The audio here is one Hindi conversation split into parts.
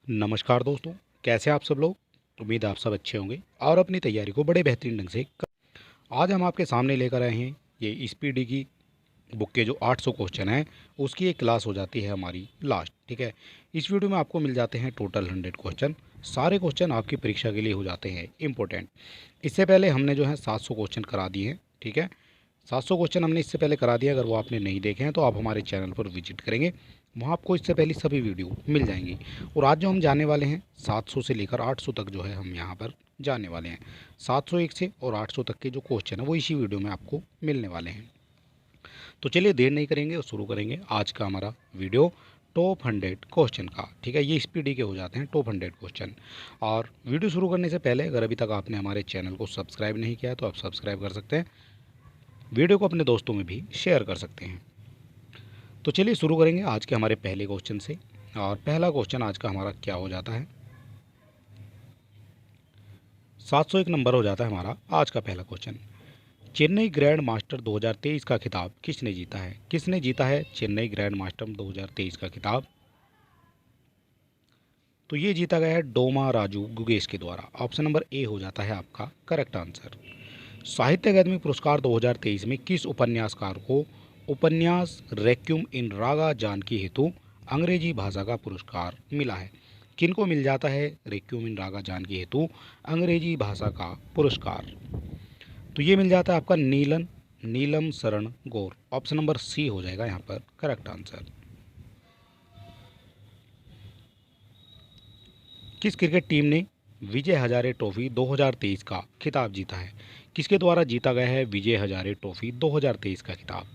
नमस्कार दोस्तों, कैसे हैं आप सब लोग। उम्मीद है आप सब अच्छे होंगे और अपनी तैयारी को बड़े बेहतरीन ढंग से आज हम आपके सामने लेकर आए हैं ये स्पीडी की बुक के जो 800 क्वेश्चन हैं उसकी एक क्लास हो जाती है हमारी लास्ट। ठीक है, इस वीडियो में आपको मिल जाते हैं टोटल 100 क्वेश्चन। सारे क्वेश्चन आपकी परीक्षा के लिए हो जाते हैं इम्पोर्टेंट। इससे पहले हमने जो है 700 क्वेश्चन करा दिए हैं। ठीक है, 700 क्वेश्चन हमने इससे पहले करा दिया। अगर वो आपने नहीं देखे हैं तो आप हमारे चैनल पर विजिट करेंगे, वहाँ आपको इससे पहले सभी वीडियो मिल जाएंगी। और आज जो हम जाने वाले हैं 700 से लेकर 800 तक जो है हम यहाँ पर जाने वाले हैं। 701 से और 800 तक के जो क्वेश्चन है वो इसी वीडियो में आपको मिलने वाले हैं। तो चलिए देर नहीं करेंगे और शुरू करेंगे आज का हमारा वीडियो टॉप 100 क्वेश्चन का। ठीक है, ये स्पीडी के हो जाते हैं टॉप 100 क्वेश्चन। और वीडियो शुरू करने से पहले अगर अभी तक आपने हमारे चैनल को सब्सक्राइब नहीं किया तो आप सब्सक्राइब कर सकते हैं, वीडियो को अपने दोस्तों में भी शेयर कर सकते हैं। तो चलिए शुरू करेंगे आज के हमारे पहले क्वेश्चन से। और पहला क्वेश्चन आज का हमारा क्या हो जाता है, 701 नंबर हो जाता है हमारा आज का पहला क्वेश्चन। चेन्नई ग्रैंड मास्टर 2023 का खिताब किसने जीता है। किसने जीता है चेन्नई ग्रैंड मास्टर 2023 का खिताब। तो ये जीता गया है डोमा राजू गुगेश के द्वारा। ऑप्शन नंबर ए हो जाता है आपका करेक्ट आंसर। साहित्य अकादमी पुरस्कार 2023 में किस उपन्यासकार को उपन्यास रेक्यूम इन रागा जानकी हेतु अंग्रेजी भाषा का पुरस्कार मिला है। किनको मिल जाता है रेक्यूम इन रागा जानकी हेतु अंग्रेजी भाषा का पुरस्कार। तो ये मिल जाता है आपका नीलम शरण गौर। ऑप्शन नंबर सी हो जाएगा यहाँ पर करेक्ट आंसर। किस क्रिकेट टीम ने विजय हजारे ट्रॉफी 2023 का खिताब जीता है। किसके द्वारा जीता गया है विजय हजारे ट्रॉफी 2023 का खिताब।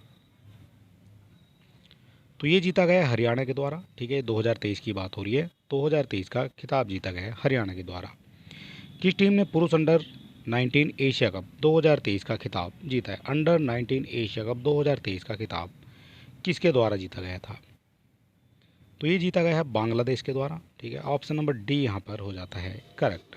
तो ये जीता गया है हरियाणा के द्वारा। ठीक है, 2023 की बात हो रही है, 2023 का खिताब जीता गया है हरियाणा के द्वारा। किस टीम ने पुरुष अंडर 19 एशिया कप 2023 का खिताब जीता है। अंडर 19 एशिया कप 2023 का खिताब किसके द्वारा जीता गया था। तो ये जीता गया है बांग्लादेश के द्वारा। ठीक है, ऑप्शन नंबर डी यहाँ पर हो जाता है करेक्ट।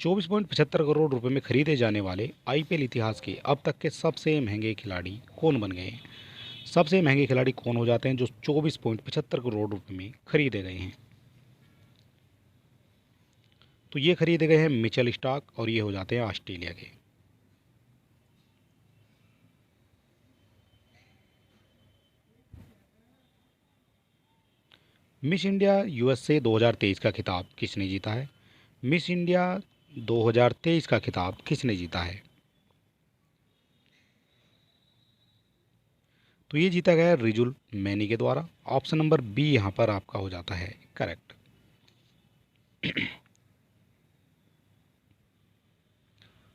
24.75 करोड़ रुपए में खरीदे जाने वाले आईपीएल इतिहास के अब तक के सबसे महंगे खिलाड़ी कौन बन गए हैं। सबसे महंगे खिलाड़ी कौन हो जाते हैं जो 24.75 करोड़ रुपए में खरीदे गए हैं। तो ये खरीदे गए हैं मिचेल स्टार्क और ये हो जाते हैं ऑस्ट्रेलिया के। मिस इंडिया यूएसए 2023 का खिताब किसने जीता है। मिस इंडिया 2023 का खिताब किसने जीता है। तो ये जीता गया रिजुल मैनी के द्वारा। ऑप्शन नंबर बी यहाँ पर आपका हो जाता है करेक्ट।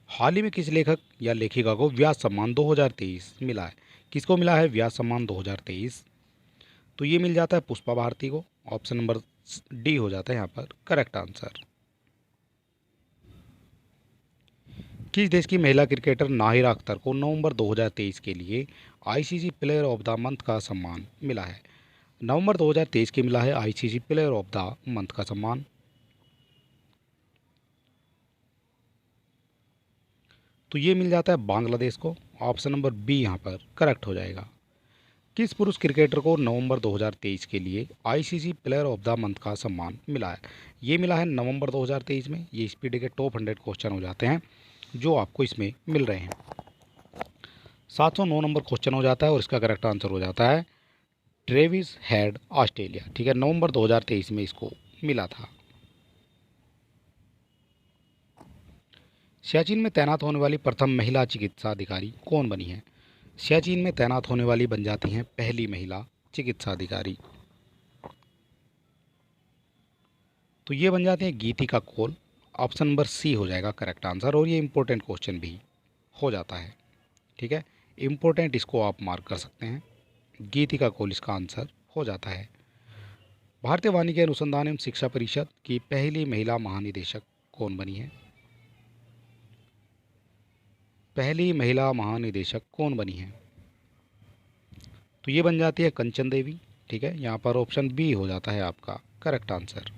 हाल ही में किस लेखक या लेखिका को व्यास सम्मान 2023 मिला है। किसको मिला है व्यास सम्मान 2023। तो ये मिल जाता है पुष्पा भारती को। ऑप्शन नंबर डी हो जाता है यहाँ पर करेक्ट आंसर। किस देश की महिला क्रिकेटर नाहिरा अख्तर को नवंबर 2023 के लिए ICC player of the month का सम्मान मिला है। नवंबर 2023 के मिला है ICC player of the month का सम्मान। तो ये मिल जाता है बांग्लादेश को। ऑप्शन नंबर बी यहाँ पर करेक्ट हो जाएगा। किस पुरुष क्रिकेटर को नवंबर 2023 के लिए ICC player of the month का सम्मान मिला है। ये मिला है नवंबर 2023 में। ये स्पीड के टॉप 100 क्वेश्चन हो जाते हैं जो आपको इसमें मिल रहे हैं। 709 नंबर क्वेश्चन हो जाता है और इसका करेक्ट आंसर हो जाता है ट्रेविस हेड ऑस्ट्रेलिया। ठीक है, नवंबर 2023 में इसको मिला था। सियाचिन में तैनात होने वाली प्रथम महिला चिकित्सा अधिकारी कौन बनी है। सियाचिन में तैनात होने वाली बन जाती हैं पहली महिला चिकित्सा अधिकारी। तो ये बन जाते हैं गीतिका कौल। ऑप्शन नंबर सी हो जाएगा करेक्ट आंसर और ये इंपॉर्टेंट क्वेश्चन भी हो जाता है। ठीक है, इंपॉर्टेंट इसको आप मार्क कर सकते हैं। गीतिका कौल इसका आंसर हो जाता है। भारतीय वानिकी अनुसंधान एवं शिक्षा परिषद की पहली महिला महानिदेशक कौन बनी है। पहली महिला महानिदेशक कौन बनी है। तो ये बन जाती है कंचन देवी। ठीक है, यहाँ पर ऑप्शन बी हो जाता है आपका करेक्ट आंसर।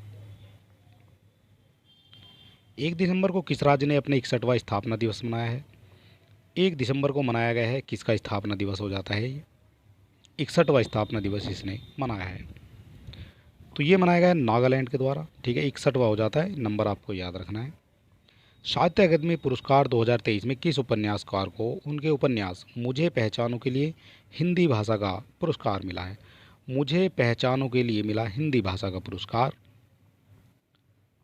1 दिसंबर को किस राज्य ने अपने 61वां स्थापना दिवस मनाया है। 1 दिसंबर को मनाया गया है, किसका स्थापना दिवस हो जाता है ये। 61वां स्थापना दिवस इसने मनाया है। तो ये मनाया गया है नागालैंड के द्वारा, ठीक है। 61वां हो जाता है, नंबर आपको याद रखना है। साहित्य अकादमी पुरस्कार 2023 में किस उपन्यासकार को उनके उपन्यास मुझे पहचानों के लिए हिंदी भाषा का पुरस्कार मिला है? मुझे पहचानों के लिए मिला हिंदी भाषा का पुरस्कार,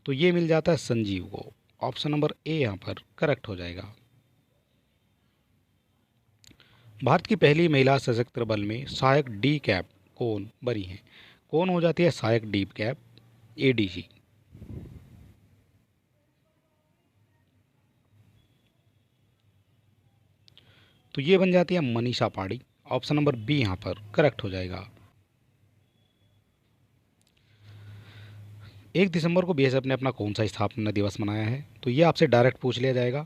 तो ये मिल जाता है संजीव को। ऑप्शन नंबर ए यहाँ पर करेक्ट हो जाएगा। भारत की पहली महिला सशस्त्र बल में सहायक डी कैप कौन बनी है? कौन हो जाती है सहायक डी कैप? एडीजी। तो ये बन जाती है मनीषा पाड़ी। ऑप्शन नंबर बी यहाँ पर करेक्ट हो जाएगा। 1 दिसंबर को बीएसएफ ने अपना कौन सा स्थापना दिवस मनाया है? तो ये आपसे डायरेक्ट पूछ लिया जाएगा।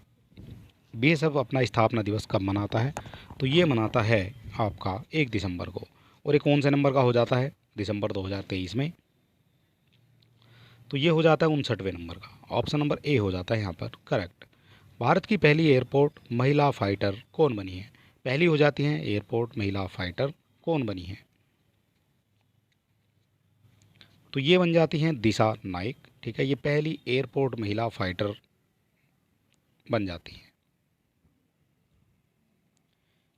बीएसएफ अपना स्थापना दिवस कब मनाता है? तो ये मनाता है आपका 1 दिसंबर को। और ये कौन से नंबर का हो जाता है दिसंबर 2023 में? तो ये हो जाता है 59वें नंबर का। ऑप्शन नंबर ए हो जाता है यहाँ पर करेक्ट। भारत की पहली एयरपोर्ट महिला फाइटर कौन बनी है? पहली हो जाती है एयरपोर्ट महिला फाइटर कौन बनी है? तो ये बन जाती हैं दिशा नाइक, ठीक है। ये पहली एयरपोर्ट महिला फाइटर बन जाती हैं।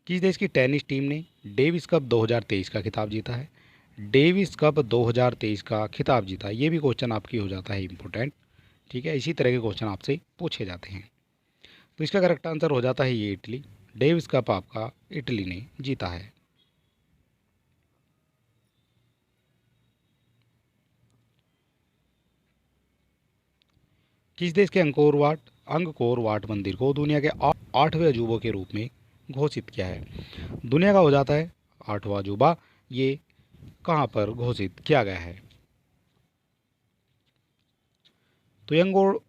किस देश की टेनिस टीम ने डेविस कप 2023 का खिताब जीता है? डेविस कप 2023 का खिताब जीता, ये भी क्वेश्चन आपकी हो जाता है इम्पोर्टेंट, ठीक है। इसी तरह के क्वेश्चन आपसे पूछे जाते हैं। तो इसका करेक्ट आंसर हो जाता है ये इटली। डेविस कप आपका इटली ने जीता है। किस देश के अंगकोर वाट मंदिर को दुनिया के 8वें अजूबों के रूप में घोषित किया है? दुनिया का हो जाता है 8वां अजूबा। ये कहाँ पर घोषित किया गया है? तो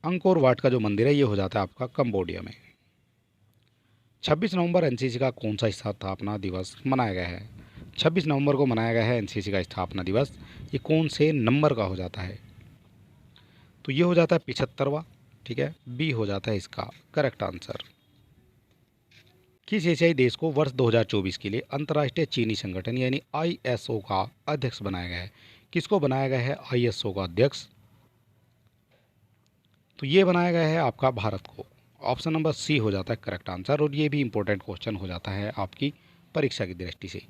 अंकोर वाट का जो मंदिर है ये हो जाता है आपका कंबोडिया में। 26 नवंबर एनसीसी का कौन सा स्थापना दिवस मनाया गया है? 26 नवंबर को मनाया गया है एनसीसी का स्थापना दिवस। ये कौन से नंबर का हो जाता है? तो ये हो जाता है 75वां, ठीक है। बी हो जाता है इसका करेक्ट आंसर। किस एशियाई देश को वर्ष 2024 के लिए अंतर्राष्ट्रीय चीनी संगठन यानी आईएसओ का अध्यक्ष बनाया गया है? किसको बनाया गया है आईएसओ का अध्यक्ष? तो ये बनाया गया है आपका भारत को। ऑप्शन नंबर सी हो जाता है करेक्ट आंसर। और ये भी इंपॉर्टेंट क्वेश्चन हो जाता है आपकी परीक्षा की दृष्टि से।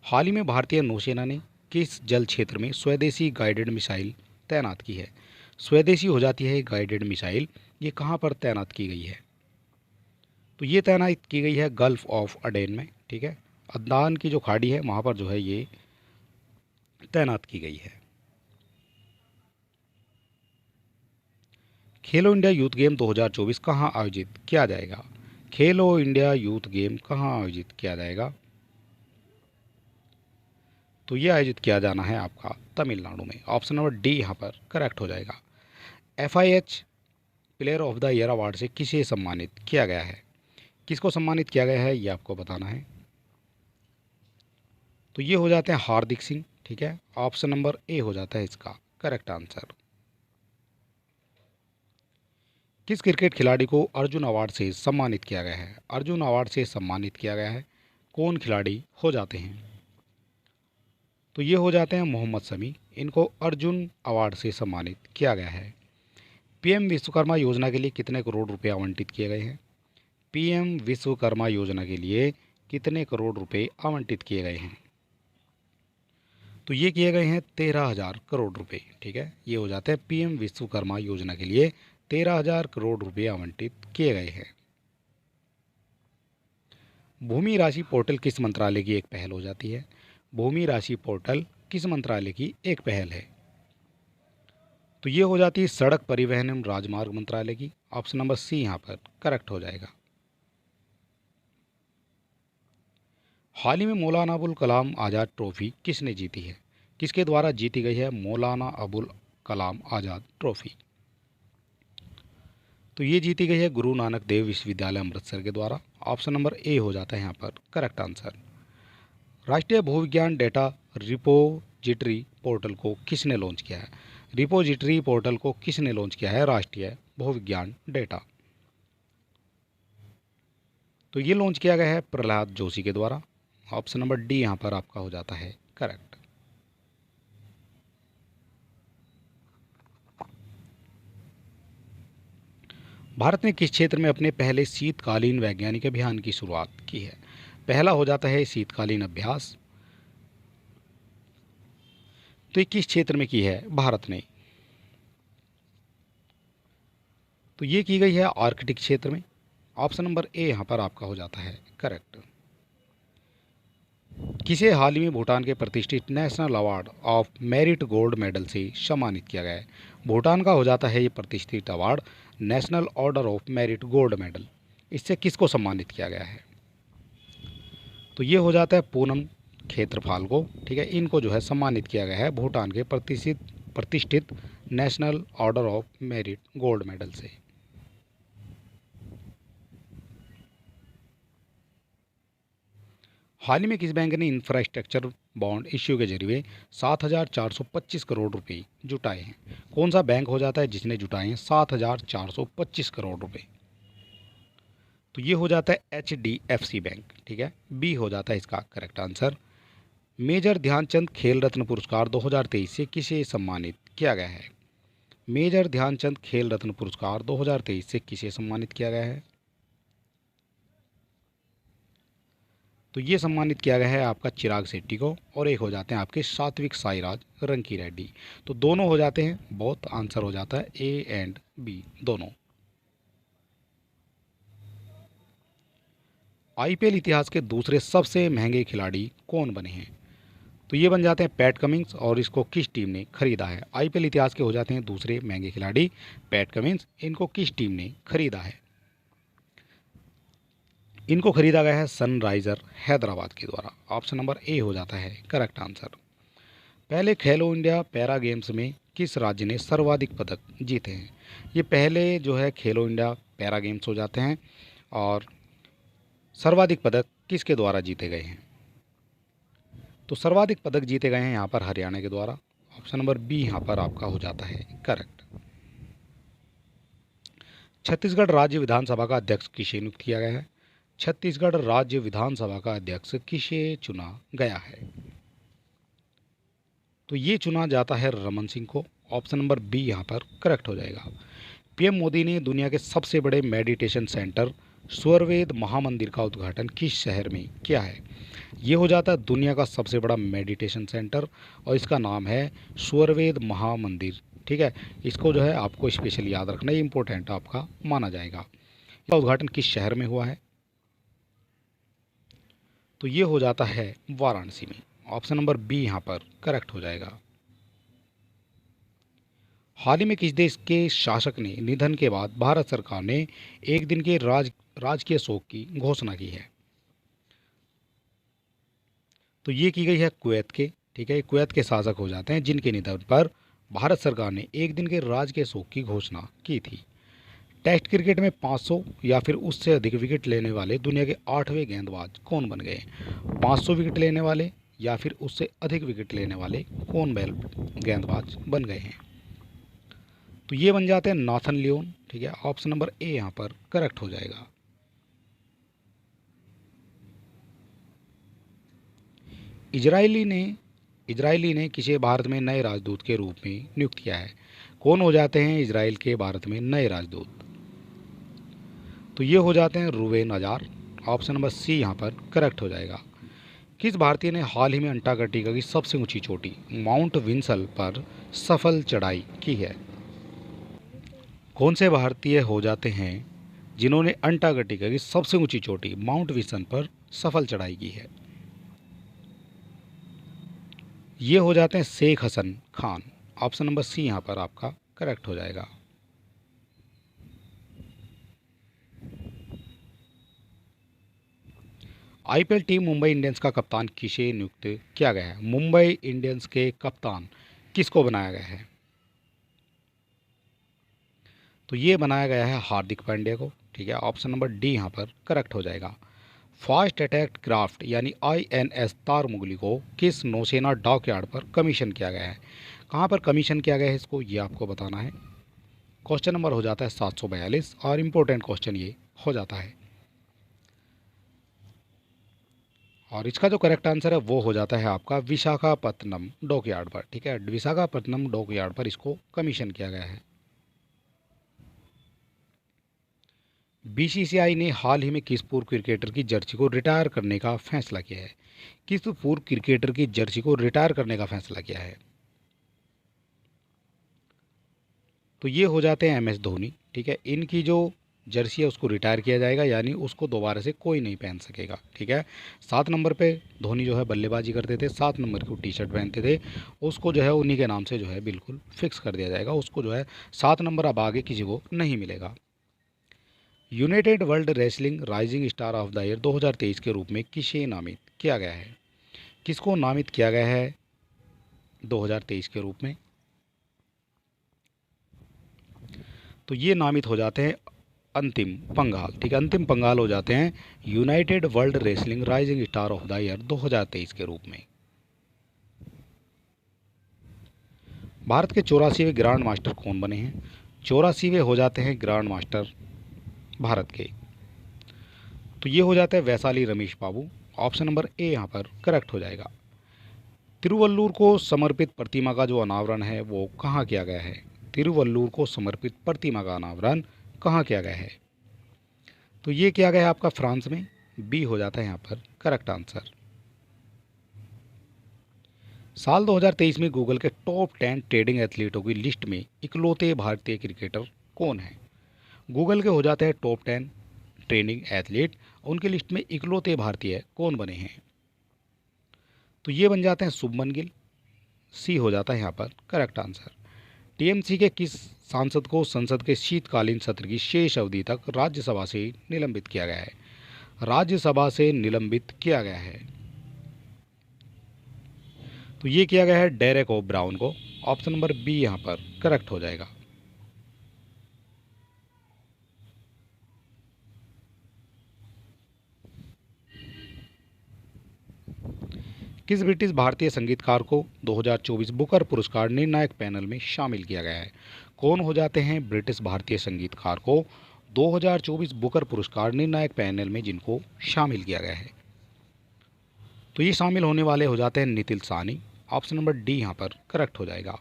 हाल ही में भारतीय नौसेना ने किस जल क्षेत्र में स्वदेशी गाइडेड मिसाइल तैनात की है? स्वदेशी हो जाती है गाइडेड मिसाइल, ये कहाँ पर तैनात की गई है? तो ये तैनात की गई है गल्फ ऑफ अडेन में, ठीक है। अदनान की जो खाड़ी है वहाँ पर जो है ये तैनात की गई है। खेलो इंडिया यूथ गेम 2024 कहाँ आयोजित किया जाएगा? खेलो इंडिया यूथ गेम कहाँ आयोजित किया जाएगा? तो ये आयोजित किया जाना है आपका तमिलनाडु में। ऑप्शन नंबर डी यहाँ पर करेक्ट हो जाएगा। FIH player of the year award से किसे सम्मानित किया गया है? किसको सम्मानित किया गया है ये आपको बताना है। तो ये हो जाते हैं हार्दिक सिंह, ठीक है। ऑप्शन नंबर ए हो जाता है इसका करेक्ट आंसर। किस क्रिकेट खिलाड़ी को अर्जुन अवार्ड से सम्मानित किया गया है? अर्जुन अवार्ड से सम्मानित किया गया है, कौन खिलाड़ी हो जाते हैं? तो ये हो जाते हैं मोहम्मद शमी। इनको अर्जुन अवार्ड से सम्मानित किया गया है। पीएम विश्वकर्मा योजना के लिए कितने करोड़ रुपए आवंटित किए गए हैं? पीएम विश्वकर्मा योजना के लिए कितने करोड़ रुपए आवंटित किए गए हैं? तो ये किए गए हैं 13,000 करोड़ रुपए, ठीक है। ये हो जाते हैं पीएम विश्वकर्मा योजना के लिए 13,000 करोड़ रुपए आवंटित किए गए हैं। भूमि राशि पोर्टल किस मंत्रालय की एक पहल हो जाती है? भूमि राशि पोर्टल किस मंत्रालय की एक पहल है? तो ये हो जाती है सड़क परिवहन एवं राजमार्ग मंत्रालय की। ऑप्शन नंबर सी यहाँ पर करेक्ट हो जाएगा। हाल ही में मौलाना अबुल कलाम आज़ाद ट्रॉफी किसने जीती है? किसके द्वारा जीती गई है मौलाना अबुल कलाम आज़ाद ट्रॉफी? तो ये जीती गई है गुरु नानक देव विश्वविद्यालय अमृतसर के द्वारा। ऑप्शन नंबर ए हो जाता है यहाँ पर करेक्ट आंसर। राष्ट्रीय भूविज्ञान डेटा रिपोजिटरी पोर्टल को किसने लॉन्च किया है? रिपोजिटरी पोर्टल को किसने लॉन्च किया है राष्ट्रीय भूविज्ञान डेटा? तो ये लॉन्च किया गया है प्रहलाद जोशी के द्वारा। ऑप्शन नंबर डी यहाँ पर आपका हो जाता है करेक्ट। भारत ने किस क्षेत्र में अपने पहले शीतकालीन वैज्ञानिक अभियान की शुरुआत की है? पहला हो जाता है शीतकालीन अभ्यास। तो ये किस क्षेत्र में की है भारत ने? तो ये की गई है आर्कटिक क्षेत्र में। ऑप्शन नंबर ए यहाँ पर आपका हो जाता है करेक्ट। किसे हाल ही में भूटान के प्रतिष्ठित national award of merit gold medal से सम्मानित किया गया है? भूटान का हो जाता है ये प्रतिष्ठित award national order of merit gold medal. इससे किसको सम्मानित किया गया है? तो ये हो जाता है पूनम क्षेत्रपाल को। ठीक है, इनको जो है सम्मानित किया गया है भूटान के प्रतिष्ठित national order of merit gold medal से। हाल ही में किस बैंक ने इंफ्रास्ट्रक्चर बॉन्ड इश्यू के जरिए 7,425 करोड़ रुपए जुटाए हैं? कौन सा बैंक हो जाता है जिसने जुटाए हैं 7,425 करोड़ रुपए? तो ये हो जाता है HDFC बैंक। ठीक है, बी हो जाता है इसका करेक्ट आंसर। मेजर ध्यानचंद खेल रत्न पुरस्कार 2023 से किसे सम्मानित किया गया है? मेजर ध्यानचंद खेल रत्न पुरस्कार 2023 से किसे सम्मानित किया गया है? तो ये सम्मानित किया गया है आपका चिराग शेट्टी को, और एक हो जाते हैं आपके सात्विक साईराज रंकी रेड्डी। तो दोनों हो जाते हैं, बहुत आंसर हो जाता है ए एंड बी दोनों। IPL इतिहास के दूसरे सबसे महंगे खिलाड़ी कौन बने हैं? तो ये बन जाते हैं पैट कमिंस, और इसको किस टीम ने खरीदा है? IPL इतिहास के हो जाते हैं दूसरे महंगे खिलाड़ी पैट कमिंस, इनको किस टीम ने खरीदा है? इनको खरीदा गया है सनराइजर हैदराबाद के द्वारा। ऑप्शन नंबर ए हो जाता है करेक्ट आंसर। पहले खेलो इंडिया पैरा गेम्स में किस राज्य ने सर्वाधिक पदक जीते हैं? ये पहले जो है खेलो इंडिया पैरा गेम्स हो जाते हैं, और सर्वाधिक पदक किसके द्वारा जीते गए हैं? तो सर्वाधिक पदक जीते गए हैं यहाँ पर हरियाणा के द्वारा। ऑप्शन नंबर बी यहाँ पर आपका हो जाता है करेक्ट। छत्तीसगढ़ राज्य विधानसभा का अध्यक्ष किसे नियुक्त किया गया है? छत्तीसगढ़ राज्य विधानसभा का अध्यक्ष किसे चुना गया है? तो ये चुना जाता है रमन सिंह को। ऑप्शन नंबर बी यहाँ पर करेक्ट हो जाएगा। PM मोदी ने दुनिया के सबसे बड़े मेडिटेशन सेंटर स्वरवेद महामंदिर का उद्घाटन किस शहर में किया है? ये हो जाता है दुनिया का सबसे बड़ा मेडिटेशन सेंटर, और इसका नाम है स्वरवेद महामंदिर। ठीक है, इसको जो है आपको स्पेशल याद रखना, ये इंपॉर्टेंट आपका माना जाएगा। इसका उद्घाटन किस शहर में हुआ है? तो ये हो जाता है वाराणसी में। ऑप्शन नंबर बी यहाँ पर करेक्ट हो जाएगा। हाल ही में किस देश के शासक ने निधन के बाद भारत सरकार ने एक दिन के राजकीय शोक की घोषणा की है? तो ये की गई है कुवैत के। ठीक है, कुवैत के शासक हो जाते हैं जिनके निधन पर भारत सरकार ने एक दिन के राजकीय शोक की घोषणा की थी। टेस्ट क्रिकेट में 500 या फिर उससे अधिक विकेट लेने वाले दुनिया के 8वें गेंदबाज कौन बन गए? 500 विकेट लेने वाले या फिर उससे अधिक विकेट लेने वाले कौन गेंदबाज बन गए हैं? तो ये बन जाते हैं नाथन लियोन। ठीक है, ऑप्शन नंबर ए यहाँ पर करेक्ट हो जाएगा। इजरायली ने किसे भारत में नए राजदूत के रूप में नियुक्त किया है? कौन हो जाते हैं इजराइल के भारत में नए राजदूत? तो ये हो जाते हैं Reuven Azar. Option number C यहाँ पर करेक्ट हो जाएगा। किस भारतीय ने हाल ही में अंटार्कटिका की सबसे ऊंची चोटी माउंट विंसल पर सफल चढ़ाई की है? कौन से भारतीय हो जाते हैं जिन्होंने अंटार्कटिका की सबसे ऊंची चोटी माउंट विंसल पर सफल चढ़ाई की है? ये हो जाते हैं Sheikh Hasan Khan. Option number C यहाँ पर आपका करेक्ट हो जाएगा। IPL टीम मुंबई इंडियंस का कप्तान किसे नियुक्त किया गया है? मुंबई इंडियंस के कप्तान किसको बनाया गया है? तो ये बनाया गया है हार्दिक पांड्या को। ठीक है, ऑप्शन नंबर डी यहाँ पर करेक्ट हो जाएगा। फास्ट अटैक क्राफ्ट यानी INS तारमुगली को किस नौसेना डॉकयार्ड पर कमीशन किया गया है? कहाँ पर कमीशन किया गया है इसको, ये आपको बताना है। क्वेश्चन नंबर हो जाता है 742, और इम्पोर्टेंट क्वेश्चन ये हो जाता है, और इसका जो करेक्ट आंसर है वो हो जाता है आपका विशाखापत्तनम डॉकयार्ड पर। ठीक है, विशाखापत्तनम डॉकयार्ड पर इसको कमीशन किया गया है। बीसीसीआई ने हाल ही में किस पूर्व क्रिकेटर की जर्सी को रिटायर करने का फैसला किया है? किस पूर्व क्रिकेटर की जर्सी को रिटायर करने का फैसला किया है? तो ये हो जाते हैं MS धोनी। ठीक है, इनकी जो जर्सी है उसको रिटायर किया जाएगा, यानी उसको दोबारा से कोई नहीं पहन सकेगा। ठीक है, 7 नंबर पे धोनी जो है बल्लेबाजी करते थे, 7 नंबर की वो टी शर्ट पहनते थे, उसको जो है उन्हीं के नाम से जो है बिल्कुल फिक्स कर दिया जाएगा। उसको जो है 7 नंबर अब आगे किसी को नहीं मिलेगा। United world wrestling rising star of the year 2023 के रूप में किसे नामित किया गया है? किसको नामित किया गया है 2023 के रूप में? तो ये नामित हो जाते हैं अंतिम पंगाल। ठीक है, अंतिम पंगाल हो जाते हैं United world wrestling rising star of the year 2023 के रूप में। भारत के 84वें ग्रांड मास्टर कौन बने हैं? 84वें हो जाते हैं ग्रांड मास्टर भारत के। तो ये हो जाता है वैशाली रमेश बाबू। ऑप्शन नंबर ए यहाँ पर करेक्ट हो जाएगा। तिरुवल्लुवर को समर्पित प्रतिमा का जो अनावरण है वो कहाँ किया गया है? तिरुवल्लुवर को समर्पित प्रतिमा का अनावरण कहाँ किया गया है? तो ये किया गया है आपका फ्रांस में। बी हो जाता है यहाँ पर करेक्ट आंसर। साल 2023 में गूगल के टॉप 10 ट्रेडिंग एथलीटों की लिस्ट में इकलौते भारतीय क्रिकेटर कौन है? गूगल के हो जाते हैं टॉप 10 ट्रेडिंग एथलीट, उनकी लिस्ट में इकलौते भारतीय कौन बने हैं? तो ये बन जाते हैं शुभमन गिल। सी हो जाता है यहाँ पर करेक्ट आंसर। टीएमसी के किस सांसद को संसद के शीतकालीन सत्र की शेष अवधि तक राज्यसभा से निलंबित किया गया है? राज्यसभा से निलंबित किया गया है। तो ये किया गया है डेरेक ओ ब्राउन को। ऑप्शन नंबर बी यहाँ पर करेक्ट हो जाएगा। किस ब्रिटिश भारतीय संगीतकार को 2024 बुकर पुरस्कार निर्णायक पैनल में शामिल किया गया है? कौन हो जाते हैं ब्रिटिश भारतीय संगीतकार को 2024 बुकर पुरस्कार निर्णायक पैनल में जिनको शामिल किया गया है? तो ये शामिल होने वाले हो जाते हैं नितिन सानी। ऑप्शन नंबर डी यहाँ पर करेक्ट हो जाएगा।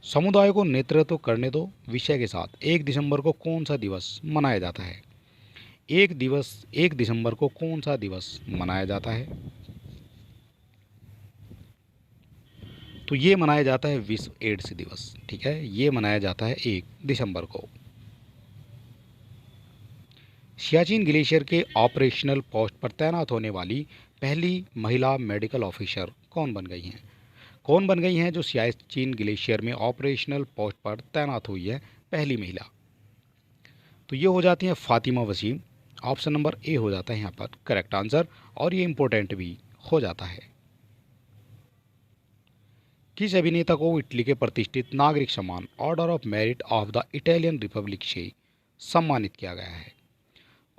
समुदाय को नेतृत्व करने दो विषय के साथ 1 दिसंबर को कौन सा दिवस मनाया जाता है? 1 दिसंबर को कौन सा दिवस मनाया जाता है? तो ये मनाया जाता है विश्व एड्स दिवस। ठीक है, ये मनाया जाता है 1 दिसंबर को। सियाचिन ग्लेशियर के ऑपरेशनल पोस्ट पर तैनात होने वाली पहली महिला मेडिकल ऑफिसर कौन बन गई हैं? कौन बन गई हैं जो सियाचिन ग्लेशियर में ऑपरेशनल पोस्ट पर तैनात हुई है पहली महिला? तो ये हो जाती हैं Fatima Waseem. Option number A हो जाता है यहाँ पर करेक्ट आंसर, और ये इंपॉर्टेंट भी हो जाता है। किस अभिनेता को इटली के प्रतिष्ठित नागरिक सम्मान order of merit of the Italian Republic से सम्मानित किया गया है?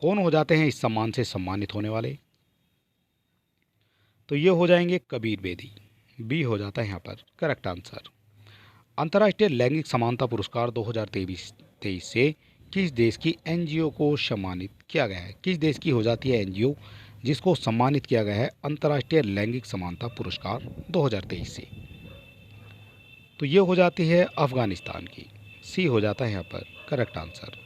कौन हो जाते हैं इस सम्मान से सम्मानित होने वाले? तो ये हो जाएंगे कबीर बेदी। बी हो जाता है यहाँ पर करेक्ट आंसर। अंतर्राष्ट्रीय लैंगिक समानता पुरस्कार 2023 से किस देश की एनजीओ को सम्मानित किया गया है? किस देश की हो जाती है एनजीओ जिसको सम्मानित किया गया है अंतर्राष्ट्रीय लैंगिक समानता पुरस्कार 2023 से? तो ये हो जाती है अफगानिस्तान की। सी हो जाता है यहाँ पर करेक्ट आंसर।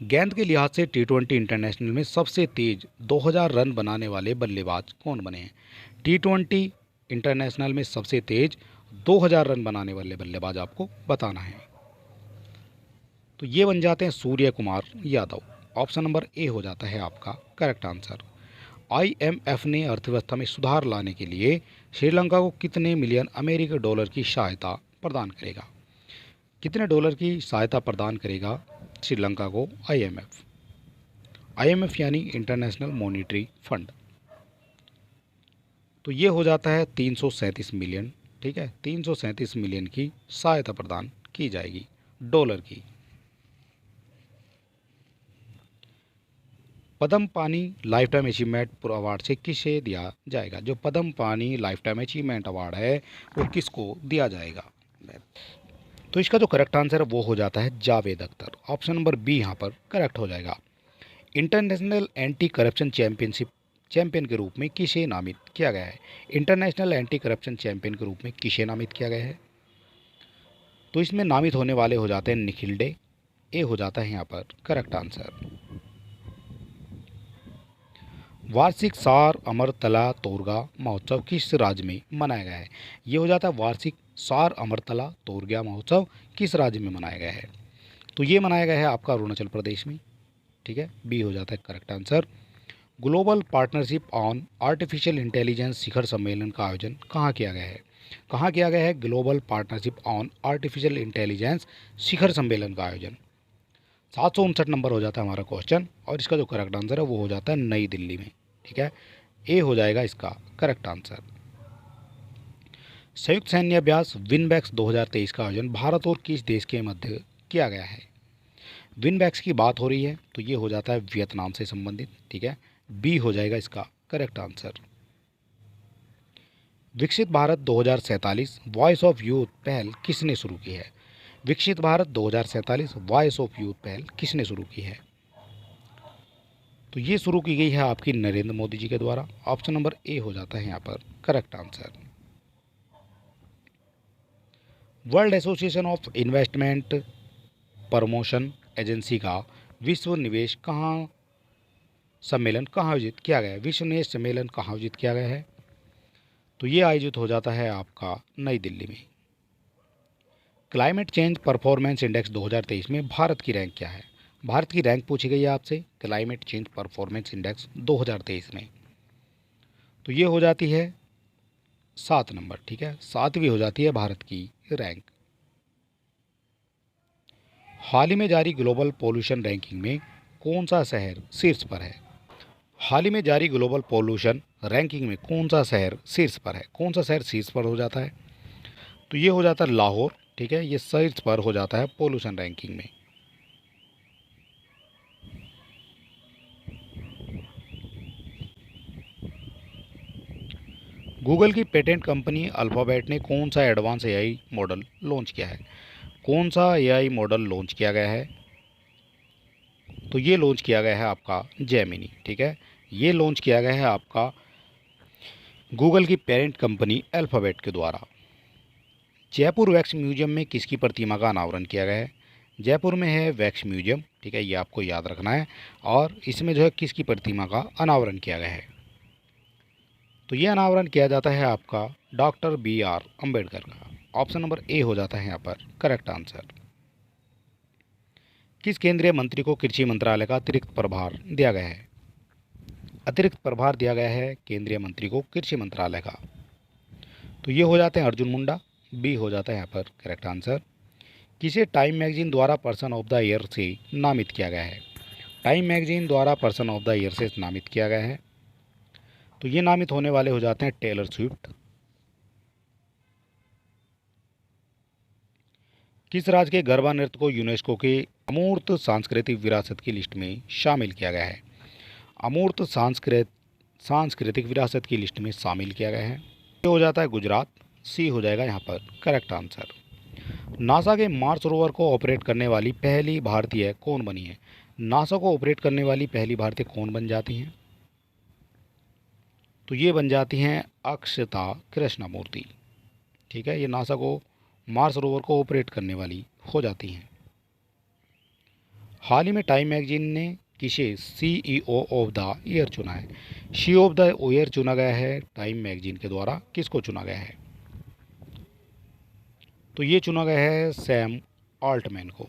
गेंद के लिहाज से T20 इंटरनेशनल में सबसे तेज 2000 रन बनाने वाले बल्लेबाज कौन बने हैं? T20 इंटरनेशनल में सबसे तेज 2000 रन बनाने वाले बल्लेबाज आपको बताना है। तो ये बन जाते हैं Surya Kumar Yadav. Option number A हो जाता है आपका करेक्ट आंसर। IMF ने अर्थव्यवस्था में सुधार लाने के लिए श्रीलंका को कितने मिलियन अमेरिकी डॉलर की सहायता प्रदान करेगा? कितने डॉलर की सहायता प्रदान करेगा श्रीलंका को IMF? IMF यानी इंटरनेशनल मॉनिटरी फंड। तो ये हो जाता है 337 मिलियन। ठीक है, 337 मिलियन की सहायता प्रदान की जाएगी डॉलर की। पद्म पानी लाइफ टाइम अचीवमेंट अवार्ड से किसे दिया जाएगा? जो पद्म पानी लाइफ टाइम अचीवमेंट अवार्ड है वो किसको दिया जाएगा? तो इसका जो करेक्ट आंसर है वो हो जाता है Javed Akhtar. Option number B यहाँ पर करेक्ट हो जाएगा। इंटरनेशनल एंटी करप्शन चैंपियन के रूप में किसे नामित किया गया है? इंटरनेशनल एंटी करप्शन चैंपियन के रूप में किसे नामित किया गया है? तो इसमें नामित होने वाले हो जाते हैं निखिल डे, ए हो जाता है यहाँ पर करेक्ट आंसर। वार्षिक सार अमरतला तोरगा महोत्सव किस राज्य में मनाया गया है? ये हो जाता है वार्षिक सार अमरतला तोरगा महोत्सव किस राज्य में मनाया गया है? तो ये मनाया गया है आपका अरुणाचल प्रदेश में, ठीक है, बी हो जाता है correct answer. Global partnership on artificial intelligence शिखर सम्मेलन का आयोजन कहाँ किया गया है? कहाँ किया गया है global partnership on artificial intelligence शिखर सम्मेलन का आयोजन? 759 नंबर हो जाता है हमारा क्वेश्चन, और इसका जो करेक्ट आंसर है वो हो जाता है नई दिल्ली में, ठीक है, ए हो जाएगा इसका करेक्ट आंसर। संयुक्त सैन्य अभ्यास विनबैक्स 2023 का आयोजन भारत और किस देश के मध्य किया गया है? विनबैक्स की बात हो रही है तो ये हो जाता है वियतनाम से संबंधित, ठीक है, बी हो जाएगा इसका करेक्ट आंसर। विकसित भारत 2047 वॉइस ऑफ यूथ पहल किसने शुरू की है? विकसित भारत 2047 वॉइस ऑफ यूथ पहल किसने शुरू की है? तो ये शुरू की गई है आपकी नरेंद्र मोदी जी के द्वारा। ऑप्शन नंबर ए हो जाता है यहाँ पर correct answer. World association of investment promotion agency का विश्व निवेश सम्मेलन कहाँ आयोजित किया गया है? विश्व निवेश सम्मेलन कहाँ आयोजित किया गया है? तो ये आयोजित हो जाता है आपका नई दिल्ली में। क्लाइमेट चेंज परफॉर्मेंस इंडेक्स 2023 में भारत की रैंक क्या है? भारत की रैंक पूछी गई है आपसे क्लाइमेट चेंज परफॉर्मेंस इंडेक्स 2023 में, तो ये हो जाती है 7 नंबर, ठीक है, 7वीं हो जाती है भारत की रैंक। हाल ही में जारी ग्लोबल पोल्यूशन रैंकिंग में कौन सा शहर शीर्ष पर है? हाल ही में जारी ग्लोबल पोल्यूशन रैंकिंग में कौन सा शहर शीर्ष पर है? कौन सा शहर शीर्ष पर हो जाता है? तो ये हो जाता है लाहौर, ठीक है, ये शीर्ष पर हो जाता है पोल्यूशन रैंकिंग में। गूगल की पेटेंट कंपनी अल्फ़ाबेट ने कौन सा एडवांस एआई मॉडल लॉन्च किया है? कौन सा एआई मॉडल लॉन्च किया गया है? तो ये लॉन्च किया गया है आपका जेमिनी, ठीक है, ये लॉन्च किया गया है आपका गूगल की पेरेंट कंपनी अल्फ़ाबेट के द्वारा। जयपुर वैक्स म्यूजियम में किसकी प्रतिमा का अनावरण किया गया है? जयपुर में है वैक्स म्यूजियम, ठीक है, ये आपको याद रखना है, और इसमें जो है किसकी प्रतिमा का अनावरण किया गया है? तो ये अनावरण किया जाता है आपका डॉक्टर BR अम्बेडकर का। ऑप्शन नंबर ए हो जाता है यहाँ पर करेक्ट आंसर। किस केंद्रीय मंत्री को कृषि मंत्रालय का अतिरिक्त प्रभार दिया गया है? अतिरिक्त प्रभार दिया गया है केंद्रीय मंत्री को कृषि मंत्रालय का, तो ये हो जाते हैं अर्जुन मुंडा, बी हो जाता है यहाँ पर करेक्ट आंसर। किसे टाइम मैगजीन द्वारा पर्सन ऑफ द ईयर से नामित किया गया है? टाइम मैगजीन द्वारा पर्सन ऑफ द ईयर से नामित किया गया है, तो ये नामित होने वाले हो जाते हैं टेलर स्विफ्ट। किस राज्य के गरबा नृत्य को यूनेस्को के अमूर्त सांस्कृतिक विरासत की लिस्ट में शामिल किया गया है? अमूर्त सांस्कृतिक विरासत की लिस्ट में शामिल किया गया है, ये हो जाता है गुजरात, सी हो जाएगा यहाँ पर करेक्ट आंसर। नासा के मार्स रोवर को ऑपरेट करने वाली पहली भारतीय कौन बनी है? नासा को ऑपरेट करने वाली पहली भारतीय कौन बन जाती हैं? तो ये बन जाती हैं अक्षता कृष्णमूर्ति, ठीक है, ये नासा को मार्स रोवर को ऑपरेट करने वाली हो जाती हैं। हाल ही में टाइम मैगजीन ने किसे CEO ऑफ द ईयर चुना है? CEO ऑफ द ईयर चुना गया है टाइम मैगजीन के द्वारा, किसको चुना गया है? तो ये चुना गया है सैम ऑल्टमैन को।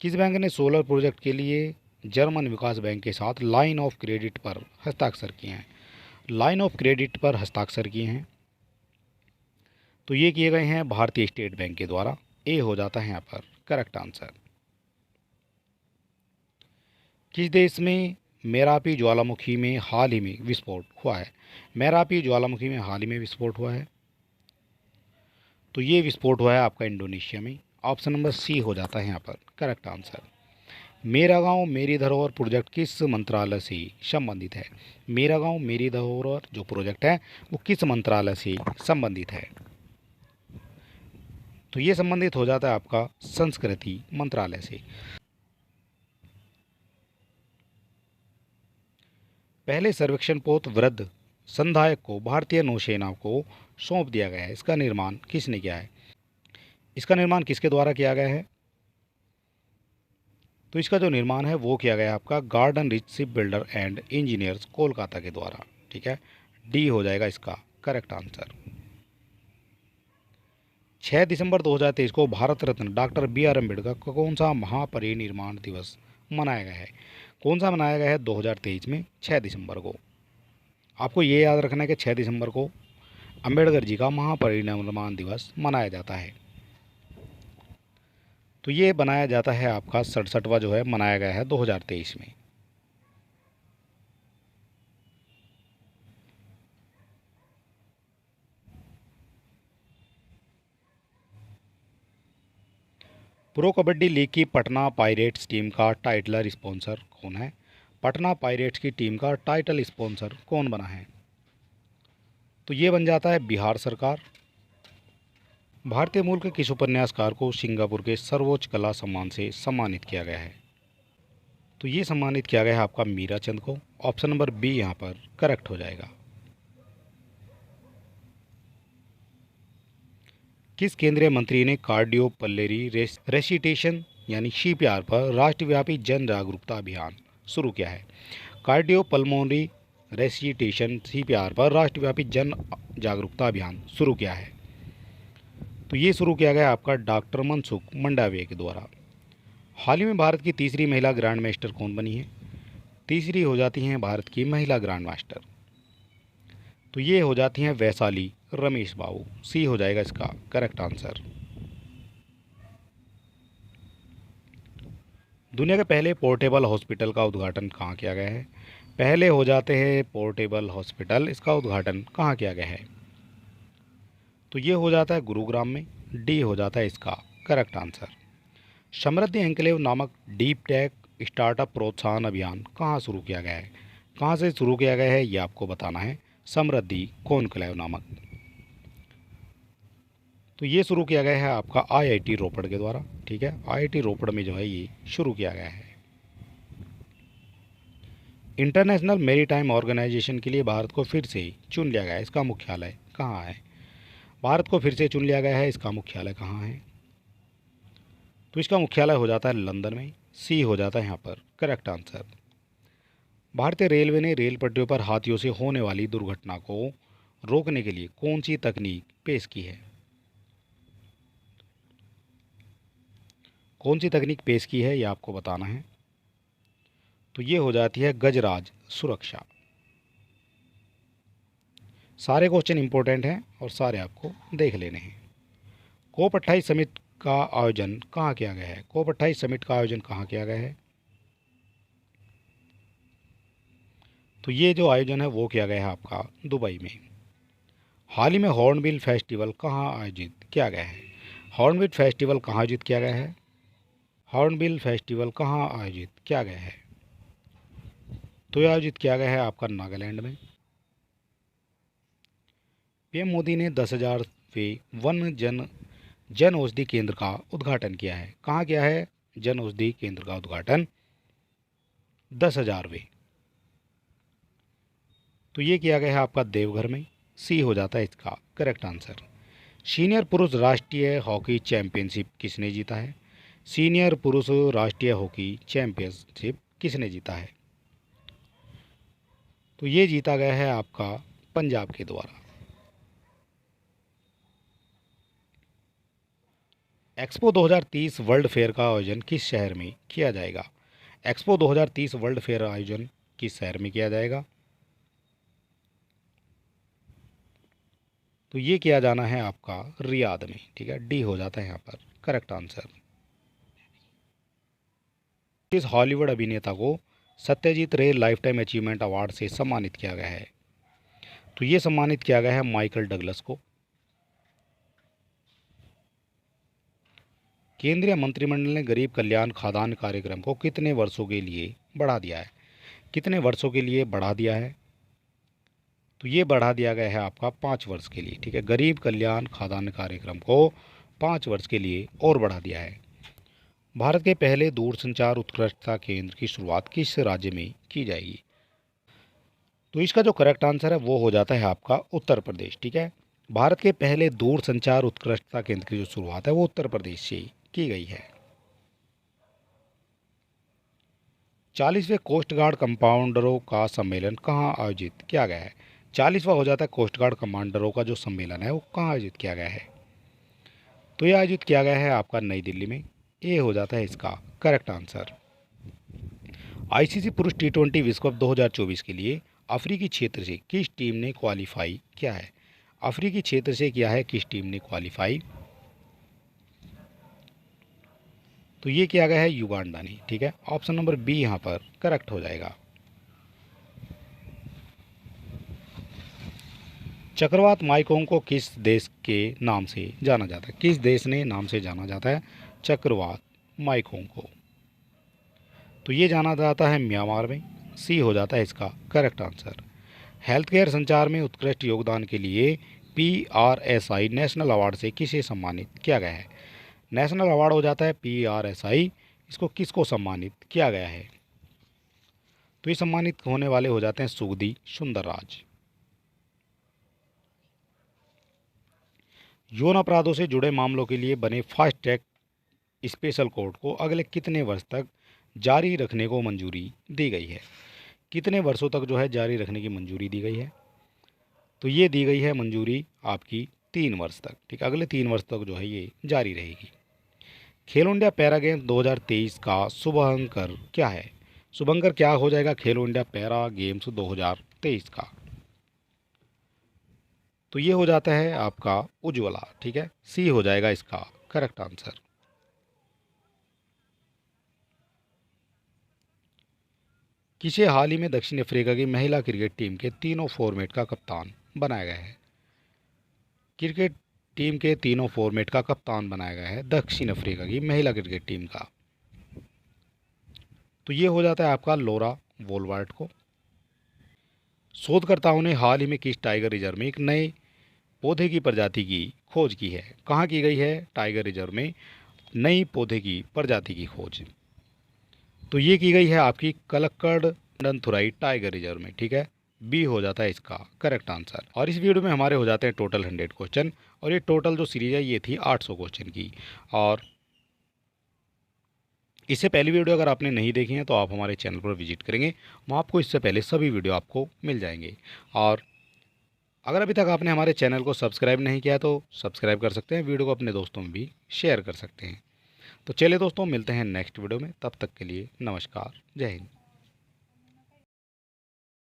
किस बैंक ने सोलर प्रोजेक्ट के लिए जर्मन विकास बैंक के साथ लाइन ऑफ क्रेडिट पर हस्ताक्षर किए हैं? लाइन ऑफ क्रेडिट पर हस्ताक्षर किए हैं, तो ये किए गए हैं भारतीय स्टेट बैंक के द्वारा, ए हो जाता है यहाँ पर करेक्ट आंसर। किस देश में मेरापी ज्वालामुखी में हाल ही में विस्फोट हुआ है? मेरापी ज्वालामुखी में हाल ही में विस्फोट हुआ है, तो ये विस्फोट हुआ है आपका इंडोनेशिया में। ऑप्शन नंबर सी हो जाता है यहाँ पर करेक्ट आंसर। मेरा गांव मेरी धरोहर प्रोजेक्ट किस मंत्रालय से संबंधित है? मेरा गांव मेरी धरोहर जो प्रोजेक्ट है वो किस मंत्रालय से संबंधित है? तो ये संबंधित हो जाता है आपका संस्कृति मंत्रालय से। पहले सर्वेक्षण पोत वृद्ध संधायक को भारतीय नौसेना को सौंप दिया गया है, इसका निर्माण किसने किया है? इसका निर्माण किसके द्वारा किया गया है? तो इसका जो निर्माण है वो किया गया है आपका garden rich ship builder and engineers Kolkata के द्वारा। ठीक है, डी हो जाएगा इसका करेक्ट आंसर। 6 दिसंबर 2023 को Bharat Ratna doctor B are Ambedkar का कौन सा महापरिनिर्वाण दिवस मनाया गया है? कौन सा मनाया गया है 2023 में 6 दिसंबर को? आपको ये याद रखना है कि 6 दिसंबर को अम्बेडकर जी का महापरिनिर्वाण दिवस मनाया जाता है। तो ये बनाया जाता है आपका 67वां जो है मनाया गया है 2023 में। प्रो कबड्डी लीग की पटना पायरेट्स टीम का टाइटलर स्पॉन्सर कौन है? पटना पायरेट्स की टीम का टाइटल स्पॉन्सर कौन बना है? तो ये बन जाता है बिहार सरकार। भारतीय मूल के किस उपन्यासकार को सिंगापुर के सर्वोच्च कला सम्मान से सम्मानित किया गया है? तो ये सम्मानित किया गया है आपका मीराचंद को। ऑप्शन नंबर बी यहाँ पर करेक्ट हो जाएगा। किस केंद्रीय मंत्री ने कार्डियोपल्मोनरी रेसिटेशन यानी सीपीआर पर राष्ट्रव्यापी जन जागरूकता अभियान शुरू किया है? कार्डियोपल्मोनरी रेसिटेशन सीपीआर पर राष्ट्रव्यापी जन जागरूकता अभियान शुरू किया है? तो ये शुरू किया गया आपका डॉक्टर मनसुख मंडाविया के द्वारा। हाल ही में भारत की तीसरी महिला ग्रैंड मास्टर कौन बनी है? तीसरी हो जाती हैं भारत की महिला ग्रैंड मास्टर। तो ये हो जाती हैं वैशाली रमेश बाबू। सी हो जाएगा इसका करेक्ट आंसर। दुनिया के पहले पोर्टेबल हॉस्पिटल का उद्घाटन कहाँ किया गया है? पहले हो जाते हैं पोर्टेबल हॉस्पिटल, इसका उद्घाटन कहाँ किया गया है? तो ये हो जाता है गुरुग्राम में। डी हो जाता है इसका करेक्ट आंसर। समृद्धि एन्क्लेव नामक डीप टेक स्टार्टअप प्रोत्साहन अभियान कहाँ शुरू किया गया है? कहाँ से शुरू किया गया है ये आपको बताना है। समृद्धि कॉन्क्लेव नामक। तो ये शुरू किया गया है आपका आईआईटी रोपड़ के द्वारा। ठीक है, आईआईटी रोपड़ में जो है ये शुरू किया गया है। इंटरनेशनल मैरीटाइम ऑर्गेनाइजेशन के लिए भारत को फिर से चुन लिया गया है, इसका मुख्यालय कहाँ है? भारत को फिर से चुन लिया गया है, इसका मुख्यालय कहाँ है? तो इसका मुख्यालय हो जाता है लंदन में। सी हो जाता है यहाँ पर करेक्ट आंसर। भारतीय रेलवे ने रेल पटरियों पर हाथियों से होने वाली दुर्घटना को रोकने के लिए कौन सी तकनीक पेश की है? कौन सी तकनीक पेश की है ये आपको बताना है। तो ये हो जाती है गजराज सुरक्षा। सारे क्वेश्चन इंपॉर्टेंट हैं और सारे आपको देख लेने हैं। कोप 28 समिट का आयोजन कहाँ किया गया है? कोप 28 समिट का आयोजन कहाँ किया गया है? तो ये जो आयोजन है वो किया गया है आपका दुबई में। हाल ही में हॉर्नबिल फेस्टिवल कहाँ आयोजित किया गया है? हॉर्नबिल फेस्टिवल कहाँ आयोजित किया गया है? हॉर्नबिल फेस्टिवल कहाँ आयोजित किया गया है? तो ये आयोजित किया गया है आपका नागालैंड में। पीएम मोदी ने 10,000वें वन जन औषधि केंद्र का उद्घाटन किया है। कहाँ किया है जन औषधि केंद्र का उद्घाटन? 10,000वें। तो ये किया गया है आपका देवघर में। सी हो जाता है इसका करेक्ट आंसर। सीनियर पुरुष राष्ट्रीय हॉकी चैंपियनशिप किसने जीता है? सीनियर पुरुष राष्ट्रीय हॉकी चैंपियनशिप किसने जीता है? तो ये जीता गया है आपका पंजाब के द्वारा। एक्सपो 2030 वर्ल्ड फेयर का आयोजन किस शहर में किया जाएगा? एक्सपो 2030 वर्ल्ड फेयर आयोजन किस शहर में किया जाएगा? तो ये किया जाना है आपका रियाद में। ठीक है, डी हो जाता है यहाँ पर करेक्ट आंसर। इस हॉलीवुड अभिनेता को सत्यजीत रे लाइफ टाइम अचीवमेंट अवार्ड से सम्मानित किया गया है? तो ये सम्मानित किया गया है माइकल डगलस को। केंद्रीय मंत्रिमंडल ने गरीब कल्याण खाद्यान्न कार्यक्रम को कितने वर्षों के लिए बढ़ा दिया है? कितने वर्षों के लिए बढ़ा दिया है? तो ये बढ़ा दिया गया है आपका 5 वर्ष के लिए। ठीक है, गरीब कल्याण खाद्यान्न कार्यक्रम को 5 वर्ष के लिए और बढ़ा दिया है। भारत के पहले दूरसंचार उत्कृष्टता केंद्र की शुरुआत किस राज्य में की जाएगी? तो इसका जो करेक्ट आंसर है वो हो जाता है आपका उत्तर प्रदेश। ठीक है, भारत के पहले दूरसंचार उत्कृष्टता केंद्र की जो शुरुआत है वो उत्तर प्रदेश से की गई है। 40वें कोस्ट गार्ड कमांडरों का सम्मेलन कहाँ आयोजित किया गया है? 40वां हो जाता है कोस्ट गार्ड कमांडरों का जो सम्मेलन है वो कहाँ आयोजित किया गया है? तो ये आयोजित किया गया है आपका नई दिल्ली में। ये हो जाता है इसका करेक्ट आंसर। आईसीसी पुरुष टी20 विश्व कप 2024 के लिए अफ्रीकी क्षेत्र से किस टीम ने क्वालिफाई किया है? अफ्रीकी क्षेत्र से किया है किस टीम ने क्वालिफाई? तो ये किया गया है युगांडा ने। ठीक है, ऑप्शन नंबर बी यहाँ पर करेक्ट हो जाएगा। चक्रवात माइकोंग को किस देश के नाम से जाना जाता है? किस देश ने नाम से जाना जाता है चक्रवात माइकोंग को? तो ये जाना जाता है म्यांमार में। सी हो जाता है इसका करेक्ट आंसर। हेल्थ केयर संचार में उत्कृष्ट योगदान के लिए PRSI नेशनल अवार्ड से किसे सम्मानित किया गया है? नेशनल अवार्ड हो जाता है PRSI, इसको किसको सम्मानित किया गया है? तो ये सम्मानित होने वाले हो जाते हैं सुगदी सुंदरराज। यौन अपराधों से जुड़े मामलों के लिए बने फास्ट ट्रैक स्पेशल कोर्ट को अगले कितने वर्ष तक जारी रखने को मंजूरी दी गई है? कितने वर्षों तक जो है जारी रखने की मंजूरी दी गई है? तो ये दी गई है मंजूरी आपकी 3 वर्ष तक। ठीक है, अगले 3 वर्ष तक जो है ये जारी रहेगी। खेलो इंडिया पैरा गेम्स 2023 का शुभांकर क्या है? शुभांकर क्या हो जाएगा खेलो इंडिया पैरा गेम्स 2023 का? तो ये हो जाता है आपका उज्ज्वला। ठीक है, सी हो जाएगा इसका करेक्ट आंसर। किसे हाल ही में दक्षिण अफ्रीका की महिला क्रिकेट टीम के तीनों फॉर्मेट का कप्तान बनाया गया है? क्रिकेट टीम के तीनों फॉर्मेट का कप्तान बनाया गया है दक्षिण अफ्रीका की महिला क्रिकेट टीम का। तो ये हो जाता है आपका लोरा वोलवार्ट को। शोधकर्ताओं ने हाल ही में किस टाइगर रिजर्व में एक नए पौधे की प्रजाति की खोज की है? कहाँ की गई है टाइगर रिजर्व में नई पौधे की प्रजाति की खोज? तो ये की गई है आपकी कलक्कड़ नंथुराई टाइगर रिजर्व में। ठीक है, बी हो जाता है इसका करेक्ट आंसर। और इस वीडियो में हमारे हो जाते हैं टोटल 100 क्वेश्चन, और ये टोटल जो सीरीज है ये थी 800 क्वेश्चन की। और इससे पहली वीडियो अगर आपने नहीं देखी है तो आप हमारे चैनल पर विजिट करेंगे, वहाँ आपको इससे पहले सभी वीडियो आपको मिल जाएंगे। और अगर अभी तक आपने हमारे चैनल को सब्सक्राइब नहीं किया तो सब्सक्राइब कर सकते हैं, वीडियो को अपने दोस्तों में भी शेयर कर सकते हैं। तो चलिए दोस्तों, मिलते हैं नेक्स्ट वीडियो में, तब तक के लिए नमस्कार, जय हिंद।